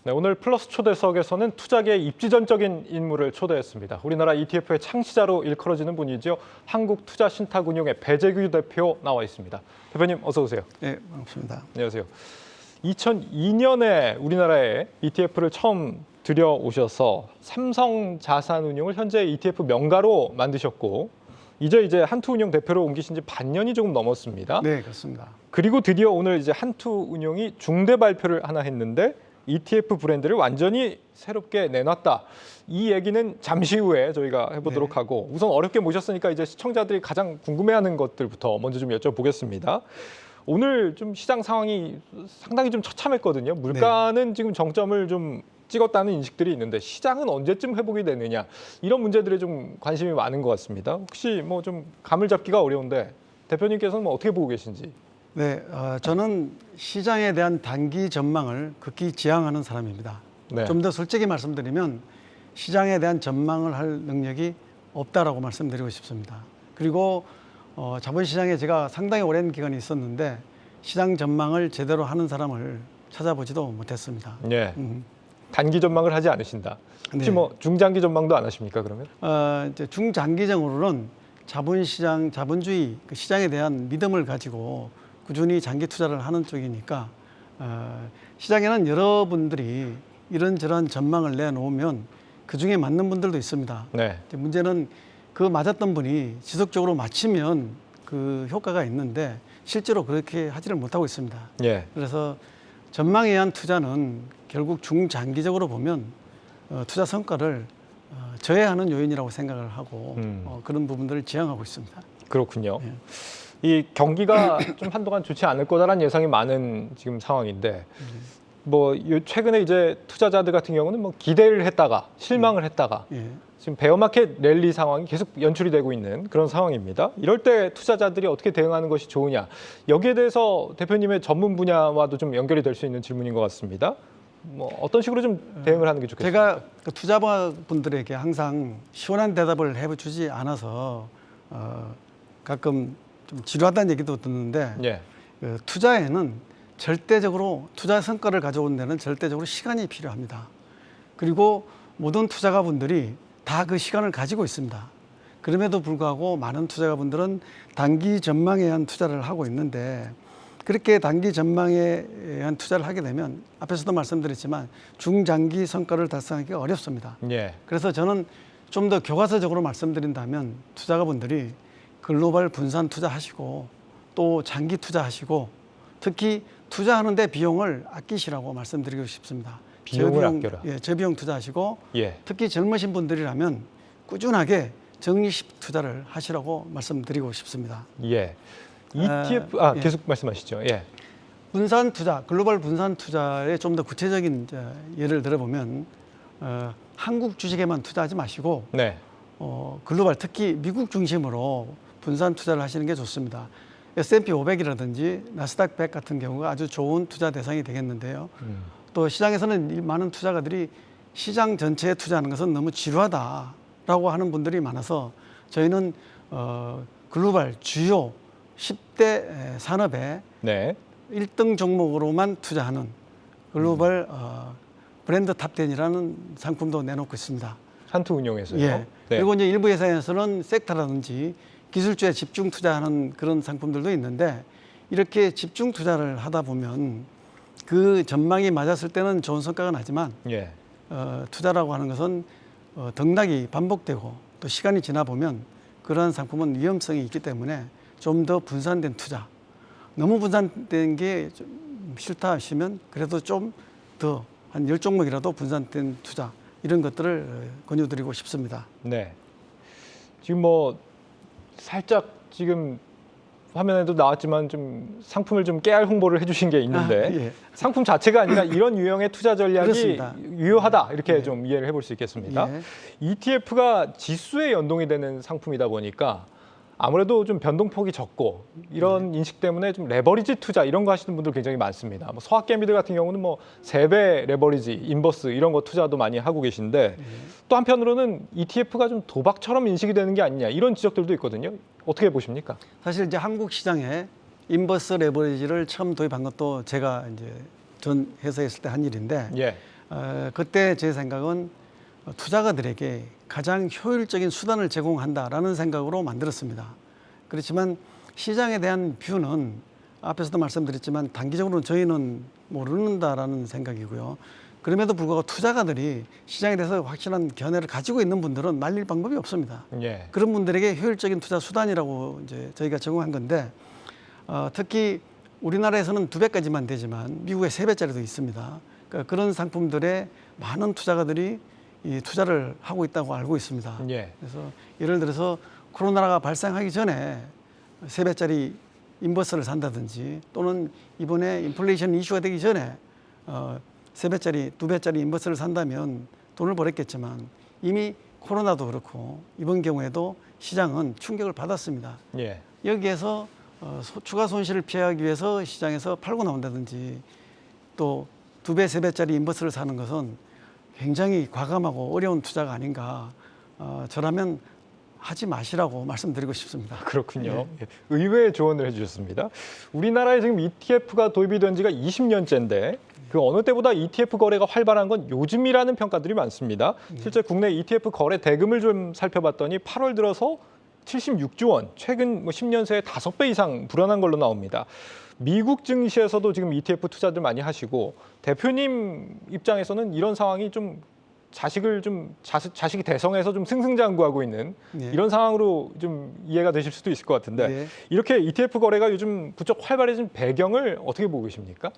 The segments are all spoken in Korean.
네, 오늘 플러스 초대석에서는 투자계의 입지전적인 인물을 초대했습니다. 우리나라 ETF의 창시자로 일컬어지는 분이죠. 한국투자신탁운용의 배재규 대표 나와 있습니다. 대표님 어서 오세요. 네, 반갑습니다. 안녕하세요. 2002년에 우리나라에 ETF를 처음 들여오셔서 삼성자산운용을 현재 ETF 명가로 만드셨고 이제 한투운용 대표로 옮기신 지 반년이 조금 넘었습니다. 네, 그렇습니다. 그리고 드디어 오늘 이제 한투운용이 중대 발표를 하나 했는데 ETF 브랜드를 완전히 새롭게 내놨다. 이 얘기는 잠시 후에 저희가 해보도록 하고 우선 어렵게 모셨으니까 이제 시청자들이 가장 궁금해하는 것들부터 먼저 좀 여쭤보겠습니다. 오늘 좀 시장 상황이 상당히 좀 처참했거든요. 물가는 지금 정점을 좀 찍었다는 인식들이 있는데 시장은 언제쯤 회복이 되느냐 이런 문제들에 좀 관심이 많은 것 같습니다. 혹시 뭐 좀 감을 잡기가 어려운데 대표님께서는 뭐 어떻게 보고 계신지? 네, 저는 시장에 대한 단기 전망을 극히 지향하는 사람입니다. 네. 좀 더 솔직히 말씀드리면 시장에 대한 전망을 할 능력이 없다라고 말씀드리고 싶습니다. 그리고 자본시장에 제가 상당히 오랜 기간이 있었는데 시장 전망을 제대로 하는 사람을 찾아보지도 못했습니다. 네. 단기 전망을 하지 않으신다. 혹시 네. 뭐 중장기 전망도 안 하십니까 그러면? 이제 중장기적으로는 자본시장, 자본주의 그 시장에 대한 믿음을 가지고 꾸준히 장기 투자를 하는 쪽이니까 시장에는 여러분들이 이런저런 전망을 내놓으면 그 중에 맞는 분들도 있습니다. 네. 문제는 그 맞았던 분이 지속적으로 맞추면 그 효과가 있는데 실제로 그렇게 하지를 못하고 있습니다. 예. 그래서 전망에 의한 투자는 결국 중장기적으로 보면 투자 성과를 저해하는 요인이라고 생각을 하고 그런 부분들을 지향하고 있습니다. 그렇군요. 예. 이 경기가 좀 한동안 좋지 않을 거다라는 예상이 많은 지금 상황인데 뭐 최근에 이제 투자자들 같은 경우는 뭐 기대를 했다가 실망을 했다가 예. 지금 베어마켓 랠리 상황이 계속 연출이 되고 있는 그런 상황입니다. 이럴 때 투자자들이 어떻게 대응하는 것이 좋으냐 여기에 대해서 대표님의 전문 분야와도 좀 연결이 될 수 있는 질문인 것 같습니다. 뭐 어떤 식으로 좀 대응을 하는 게 좋겠습니까? 제가 그 투자자분들에게 항상 시원한 대답을 해주지 않아서 가끔 좀 지루하다는 얘기도 듣는데 예. 그 투자에는 절대적으로 투자 성과를 가져오는 데는 절대적으로 시간이 필요합니다. 그리고 모든 투자가분들이 다 그 시간을 가지고 있습니다. 그럼에도 불구하고 많은 투자가분들은 단기 전망에 의한 투자를 하고 있는데 그렇게 단기 전망에 의한 투자를 하게 되면 앞에서도 말씀드렸지만 중장기 성과를 달성하기가 어렵습니다. 예. 그래서 저는 좀 더 교과서적으로 말씀드린다면 투자가분들이 글로벌 분산 투자하시고 또 장기 투자하시고 특히 투자하는데 비용을 아끼시라고 말씀드리고 싶습니다. 비용을 아껴라. 예, 저비용 투자하시고 예. 특히 젊으신 분들이라면 꾸준하게 적립식 투자를 하시라고 말씀드리고 싶습니다. 예. ETF 예. 계속 말씀하시죠. 예. 분산 투자, 글로벌 분산 투자의 좀 더 구체적인 예를 들어보면 한국 주식에만 투자하지 마시고 네. 글로벌 특히 미국 중심으로 분산 투자를 하시는 게 좋습니다. S&P 500이라든지 나스닥 100 같은 경우가 아주 좋은 투자 대상이 되겠는데요. 또 시장에서는 많은 투자가들이 시장 전체에 투자하는 것은 너무 지루하다라고 하는 분들이 많아서 저희는 글로벌 주요 10대 산업에 네. 1등 종목으로만 투자하는 글로벌 브랜드 탑10이라는 상품도 내놓고 있습니다. 한투운용에서요. 예. 네. 그리고 이제 일부 회사에서는 섹터라든지 기술주에 집중 투자하는 그런 상품들도 있는데 이렇게 집중 투자를 하다 보면 그 전망이 맞았을 때는 좋은 성과가 나지만 예. 투자라고 하는 것은 등락이 반복되고 또 시간이 지나 보면 그러한 상품은 위험성이 있기 때문에 좀 더 분산된 투자, 너무 분산된 게 좀 싫다 하시면 그래도 좀 더 한 10종목이라도 분산된 투자 이런 것들을 권유드리고 싶습니다. 네. 지금 뭐 살짝 지금 화면에도 나왔지만 좀 상품을 좀 깨알 홍보를 해주신 게 있는데 예. 상품 자체가 아니라 이런 유형의 투자 전략이 그렇습니다. 유효하다 이렇게 예. 좀 이해를 해볼 수 있겠습니다. 예. ETF가 지수에 연동이 되는 상품이다 보니까 아무래도 좀 변동폭이 적고 이런 인식 때문에 좀 레버리지 투자 이런 거 하시는 분들 굉장히 많습니다. 뭐 서학개미들 같은 경우는 뭐 3배 레버리지, 인버스 이런 거 투자도 많이 하고 계신데 또 한편으로는 ETF가 좀 도박처럼 인식이 되는 게 아니냐 이런 지적들도 있거든요. 어떻게 보십니까? 사실 이제 한국 시장에 인버스 레버리지를 처음 도입한 것도 제가 이제 전 회사에 있을 때 한 일인데 예. 그때 제 생각은 투자가들에게 가장 효율적인 수단을 제공한다라는 생각으로 만들었습니다. 그렇지만 시장에 대한 뷰는 앞에서도 말씀드렸지만 단기적으로는 저희는 모른다라는 생각이고요. 그럼에도 불구하고 투자가들이 시장에 대해서 확실한 견해를 가지고 있는 분들은 말릴 방법이 없습니다. 예. 그런 분들에게 효율적인 투자 수단이라고 이제 저희가 제공한 건데 특히 우리나라에서는 2배까지만 되지만 미국에 3배짜리도 있습니다. 그러니까 그런 상품들에 많은 투자가들이 이 투자를 하고 있다고 알고 있습니다. 예. 그래서 예를 들어서 코로나가 발생하기 전에 3배짜리 인버스를 산다든지 또는 이번에 인플레이션 이슈가 되기 전에 3배짜리, 2배짜리 인버스를 산다면 돈을 벌었겠지만 이미 코로나도 그렇고 이번 경우에도 시장은 충격을 받았습니다. 예. 여기에서 추가 손실을 피하기 위해서 시장에서 팔고 나온다든지 또 2배, 3배짜리 인버스를 사는 것은 굉장히 과감하고 어려운 투자가 아닌가. 저라면 하지 마시라고 말씀드리고 싶습니다. 그렇군요. 예. 의외의 조언을 해주셨습니다. 우리나라에 지금 ETF가 도입이 된 지가 20년째인데 그 어느 때보다 ETF 거래가 활발한 건 요즘이라는 평가들이 많습니다. 실제 국내 ETF 거래 대금을 좀 살펴봤더니 8월 들어서 76조 원, 최근 10년 새에 5배 이상 불어난 걸로 나옵니다. 미국 증시에서도 지금 ETF 투자들 많이 하시고 대표님 입장에서는 이런 상황이 좀 자식이 대성해서 좀 승승장구하고 있는 네. 이런 상황으로 좀 이해가 되실 수도 있을 것 같은데 네. 이렇게 ETF 거래가 요즘 부쩍 활발해진 배경을 어떻게 보고 계십니까?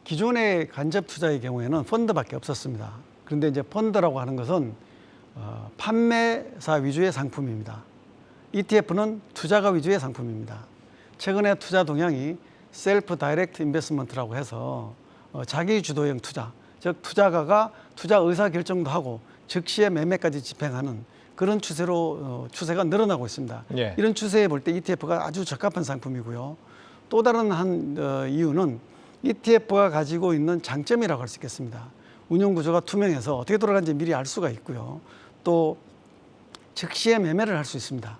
기존의 간접 투자의 경우에는 펀드밖에 없었습니다. 그런데 이제 펀드라고 하는 것은 판매사 위주의 상품입니다. ETF는 투자가 위주의 상품입니다. 최근에 투자 동향이 셀프 다이렉트 인베스트먼트라고 해서 자기 주도형 투자, 즉 투자가가 투자 의사 결정도 하고 즉시에 매매까지 집행하는 그런 추세로 추세가 늘어나고 있습니다. 예. 이런 추세에 볼 때 ETF가 아주 적합한 상품이고요. 또 다른 한 이유는 ETF가 가지고 있는 장점이라고 할 수 있겠습니다. 운용 구조가 투명해서 어떻게 돌아가는지 미리 알 수가 있고요. 또 즉시에 매매를 할 수 있습니다.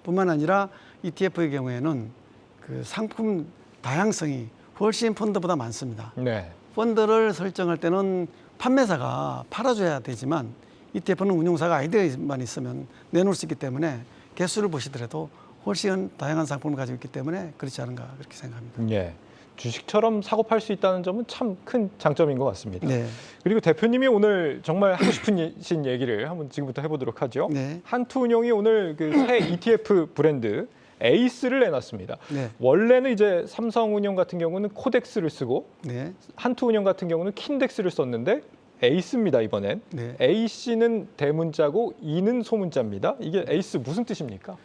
뿐만 아니라 ETF의 경우에는 그 상품 다양성이 훨씬 펀드보다 많습니다. 네. 펀드를 설정할 때는 판매사가 팔아줘야 되지만 ETF는 운용사가 아이디어만 있으면 내놓을 수 있기 때문에 개수를 보시더라도 훨씬 다양한 상품을 가지고 있기 때문에 그렇지 않은가 그렇게 생각합니다. 예. 주식처럼 사고 팔 수 있다는 점은 참 큰 장점인 것 같습니다. 네. 그리고 대표님이 오늘 정말 하고 싶으신 얘기를 한번 지금부터 해보도록 하죠. 네. 한투운용이 오늘 그 새 ETF 브랜드 에이스를 내놨습니다. 네. 원래는 이제 삼성운용 같은 경우는 코덱스를 쓰고 네. 한투운용 같은 경우는 킨덱스를 썼는데 에이스입니다 이번엔. 네. A씨는 대문자고 E는 소문자입니다. 이게 에이스 무슨 뜻입니까?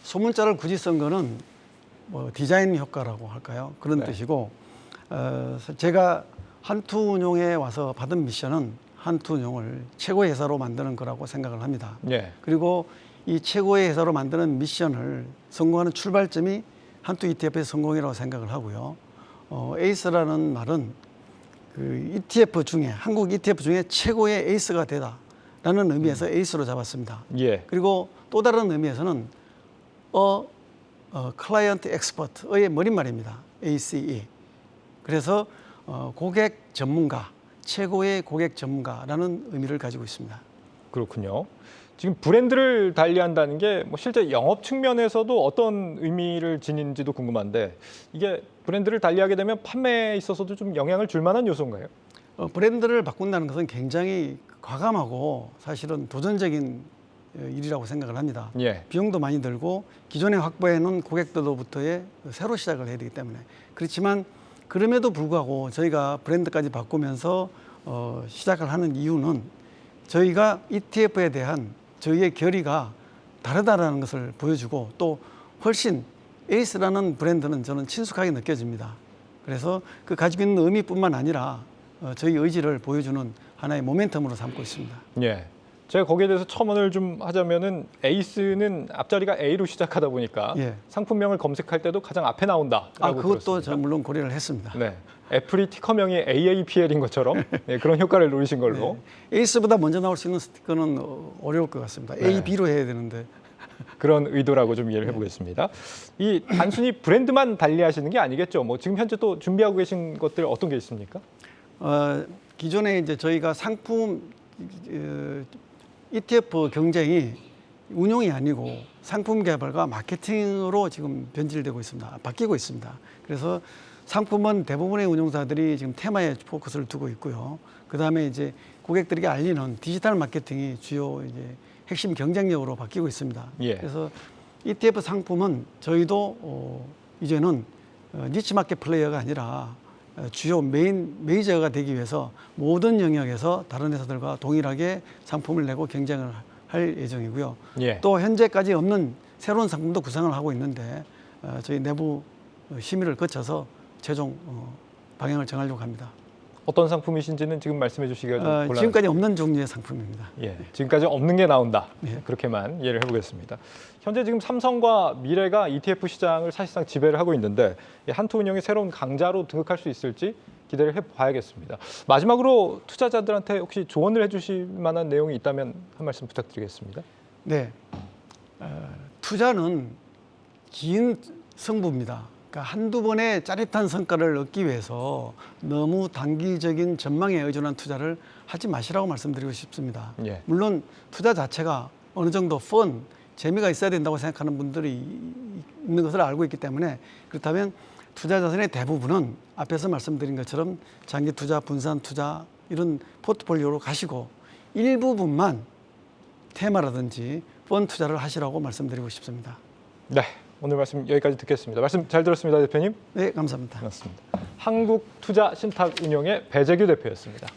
소문자를 굳이 쓴 거는 뭐 디자인 효과라고 할까요? 그런 네. 뜻이고 제가 한투운용에 와서 받은 미션은 한투운용을 최고의 회사로 만드는 거라고 생각을 합니다. 예. 그리고 이 최고의 회사로 만드는 미션을 성공하는 출발점이 한투 ETF의 성공이라고 생각을 하고요. 에이스라는 말은 그 ETF 중에 한국 ETF 중에 최고의 에이스가 되다라는 의미에서 에이스로 잡았습니다. 예. 그리고 또 다른 의미에서는 클라이언트 엑스퍼트의 머릿말입니다. ACE. 그래서 고객 전문가, 최고의 고객 전문가라는 의미를 가지고 있습니다. 그렇군요. 지금 브랜드를 달리한다는 게 뭐 실제 영업 측면에서도 어떤 의미를 지니는지도 궁금한데 이게 브랜드를 달리하게 되면 판매에 있어서도 좀 영향을 줄 만한 요소인가요? 브랜드를 바꾼다는 것은 굉장히 과감하고 사실은 도전적인 일이라고 생각을 합니다. 예. 비용도 많이 들고 기존에 확보해놓은 고객들로부터의 새로 시작을 해야 되기 때문에 그렇지만 그럼에도 불구하고 저희가 브랜드까지 바꾸면서 시작을 하는 이유는 저희가 ETF에 대한 저희의 결의가 다르다라는 것을 보여주고 또 훨씬 에이스라는 브랜드는 저는 친숙하게 느껴집니다. 그래서 그 가지고 있는 의미뿐만 아니라 저희 의지를 보여주는 하나의 모멘텀으로 삼고 있습니다. 예. 제가 거기에 대해서 첨언을 좀 하자면은 에이스는 앞자리가 A로 시작하다 보니까 예. 상품명을 검색할 때도 가장 앞에 나온다라고 그것도 들었습니다. 저 물론 고려를 했습니다. 네. 애플이 티커명이 AAPL인 것처럼 네, 그런 효과를 노리신 걸로. 네. 에이스보다 먼저 나올 수 있는 스티커는 어려울 것 같습니다. 네. A, B로 해야 되는데. 그런 의도라고 좀 이해를 해보겠습니다. 이 단순히 브랜드만 달리하시는 게 아니겠죠. 뭐 지금 현재 또 준비하고 계신 것들 어떤 게 있습니까? 기존에 이제 저희가 상품 ETF 경쟁이 운용이 아니고 상품 개발과 마케팅으로 지금 변질되고 있습니다. 바뀌고 있습니다. 그래서 상품은 대부분의 운용사들이 지금 테마에 포커스를 두고 있고요. 그 다음에 이제 고객들에게 알리는 디지털 마케팅이 주요 이제 핵심 경쟁력으로 바뀌고 있습니다. 예. 그래서 ETF 상품은 저희도 이제는 니치 마켓 플레이어가 아니라 주요 메이저가 되기 위해서 모든 영역에서 다른 회사들과 동일하게 상품을 내고 경쟁을 할 예정이고요. 예. 또 현재까지 없는 새로운 상품도 구상을 하고 있는데 저희 내부 심의를 거쳐서 최종 방향을 정하려고 합니다. 어떤 상품이신지는 지금 말씀해 주시기가 좀 곤란합니다. 지금까지 없는 종류의 상품입니다. 예, 지금까지 없는 게 나온다. 예. 그렇게만 이해를 해보겠습니다. 현재 지금 삼성과 미래가 ETF 시장을 사실상 지배를 하고 있는데 한투운용이 새로운 강자로 등극할 수 있을지 기대를 해봐야겠습니다. 마지막으로 투자자들한테 혹시 조언을 해주실 만한 내용이 있다면 한 말씀 부탁드리겠습니다. 네, 투자는 긴 승부입니다. 그러니까 한두 번의 짜릿한 성과를 얻기 위해서 너무 단기적인 전망에 의존한 투자를 하지 마시라고 말씀드리고 싶습니다. 예. 물론 투자 자체가 어느 정도 재미가 있어야 된다고 생각하는 분들이 있는 것을 알고 있기 때문에 그렇다면 투자 자산의 대부분은 앞에서 말씀드린 것처럼 장기 투자, 분산 투자 이런 포트폴리오로 가시고 일부분만 테마라든지 펀드 투자를 하시라고 말씀드리고 싶습니다. 네, 오늘 말씀 여기까지 듣겠습니다. 말씀 잘 들었습니다, 대표님. 네, 감사합니다. 고맙습니다. 한국투자신탁운용의 배재규 대표였습니다.